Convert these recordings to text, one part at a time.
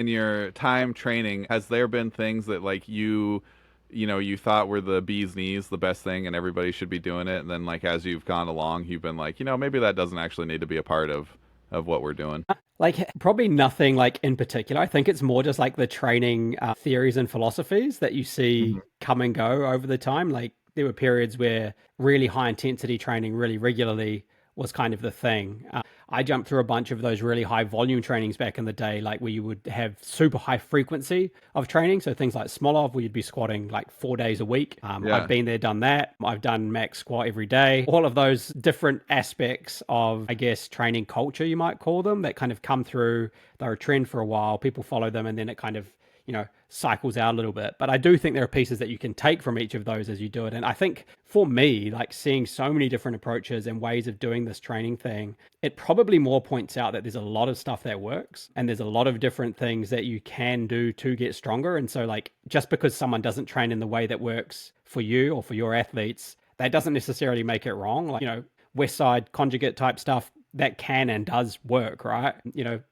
In your time training, has there been things that like you thought were the bee's knees, the best thing, and everybody should be doing it, and then like as you've gone along, you've been like, maybe that doesn't actually need to be a part of what we're doing. Like probably nothing like in particular. I think it's more just like the training theories and philosophies that you see Hmm. come and go over the time. Like there were periods where really high intensity training really regularly was kind of the thing. I jumped through a bunch of those really high volume trainings back in the day, like where you would have super high frequency of training. So things like Smolov, where you'd be squatting like 4 days a week. I've Yeah. been there, done that. I've done max squat every day. All of those different aspects of, I guess, training culture, you might call them, that kind of come through. They're a trend for a while. People follow them, and then it kind of cycles out a little bit. But I do think there are pieces that you can take from each of those as you do it. And I think for me, like seeing so many different approaches and ways of doing this training thing, it probably more points out that there's a lot of stuff that works and there's a lot of different things that you can do to get stronger. And so, like, just because someone doesn't train in the way that works for you or for your athletes, that doesn't necessarily make it wrong. Like, West Side conjugate type stuff that can and does work, right?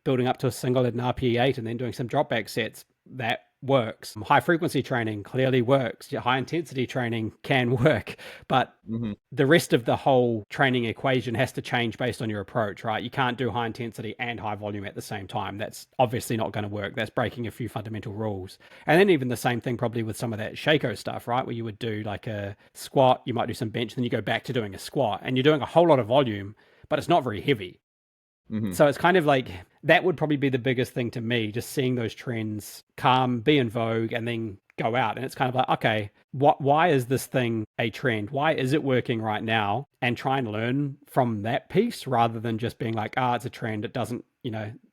Building up to a single at an RPE 8 and then doing some drop back sets, that works. High frequency training clearly works. High intensity training can work, but Hmm. the rest of the whole training equation has to change based on your approach, right? You can't do high intensity and high volume at the same time. That's obviously not going to work. That's breaking a few fundamental rules. And then even the same thing probably with some of that Shaco stuff, right? Where you would do like a squat, you might do some bench, then you go back to doing a squat and you're doing a whole lot of volume, but it's not very heavy. Hmm. So it's kind of like that would probably be the biggest thing to me, just seeing those trends come, be in vogue, and then go out. And it's kind of like, okay, why is this thing a trend? Why is it working right now? And try and learn from that piece rather than just being like, it's a trend. It doesn't,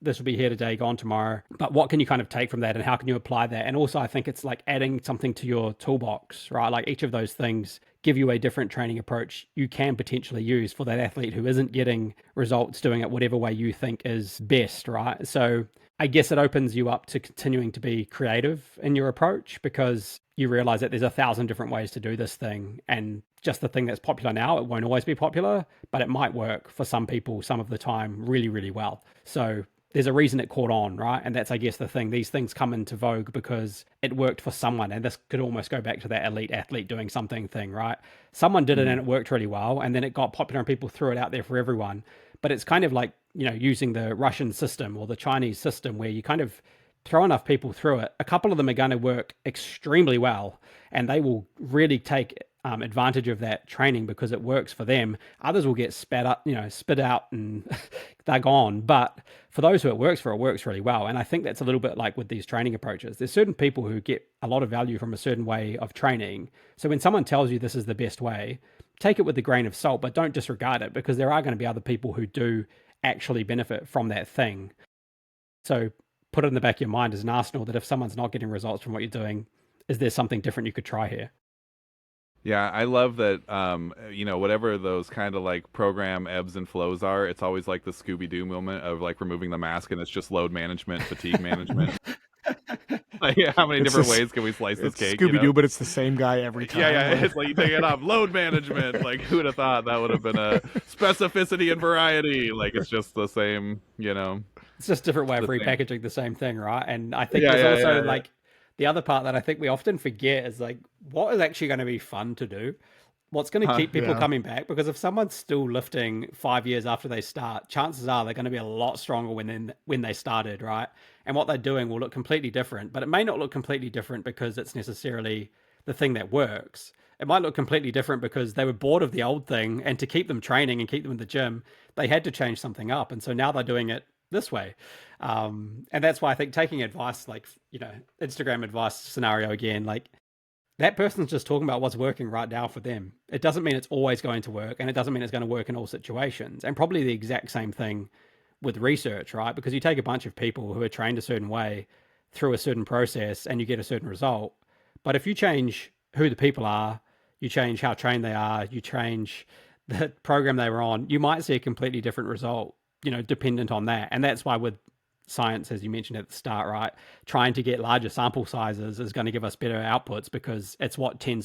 this will be here today, gone tomorrow. But what can you kind of take from that and how can you apply that? And also, I think it's like adding something to your toolbox, right? Like each of those things give you a different training approach you can potentially use for that athlete who isn't getting results doing it whatever way you think is best, right? So I guess it opens you up to continuing to be creative in your approach because you realize that there's 1,000 different ways to do this thing. And just the thing that's popular now, it won't always be popular, but it might work for some people some of the time really, really well. So there's a reason it caught on, right? And that's, I guess, the thing. These things come into vogue because it worked for someone. And this could almost go back to that elite athlete doing something thing, right? Someone did it Hmm. and it worked really well. And then it got popular and people threw it out there for everyone. But it's kind of like, using the Russian system or the Chinese system where you kind of throw enough people through it. A couple of them are going to work extremely well and they will really take advantage of that training because it works for them. Others will get spat up, spit out and they're gone. But for those who it works for, it works really well. And I think that's a little bit like with these training approaches. There's certain people who get a lot of value from a certain way of training. So when someone tells you this is the best way, take it with a grain of salt, but don't disregard it because there are going to be other people who do actually benefit from that thing. So put it in the back of your mind as an arsenal that if someone's not getting results from what you're doing, is there something different you could try here? Yeah, I love that. Whatever those kind of like program ebbs and flows are, it's always like the Scooby Doo moment of like removing the mask, and it's just load management, fatigue management. Like, how many It's different this, ways can we slice this it's cake? Scooby Doo, but it's the same guy every Yeah, time. yeah. It's like you take it off. Load management. Like, who would have thought that would have been a specificity and variety? Like, it's just the same. It's just a different way of The same. repackaging the same thing, right? And I think Yeah, there's yeah, also yeah, yeah. like the other part that I think we often forget is like what is actually going to be fun to do? What's going to Huh. keep people Yeah. coming back? Because if someone's still lifting 5 years after they start, chances are they're going to be a lot stronger when they started, right? And what they're doing will look completely different, but it may not look completely different because it's necessarily the thing that works. It might look completely different because they were bored of the old thing, and to keep them training and keep them in the gym, they had to change something up, and so now they're doing it this way. And that's why I think taking advice, like Instagram advice scenario again, like that person's just talking about what's working right now for them. It doesn't mean it's always going to work, and it doesn't mean it's going to work in all situations. And probably the exact same thing with research, right? Because you take a bunch of people who are trained a certain way through a certain process and you get a certain result. But if you change who the people are, you change how trained they are, you change the program they were on, you might see a completely different result, dependent on that. And that's why with science, as you mentioned at the start, right, trying to get larger sample sizes is going to give us better outputs because it's what tends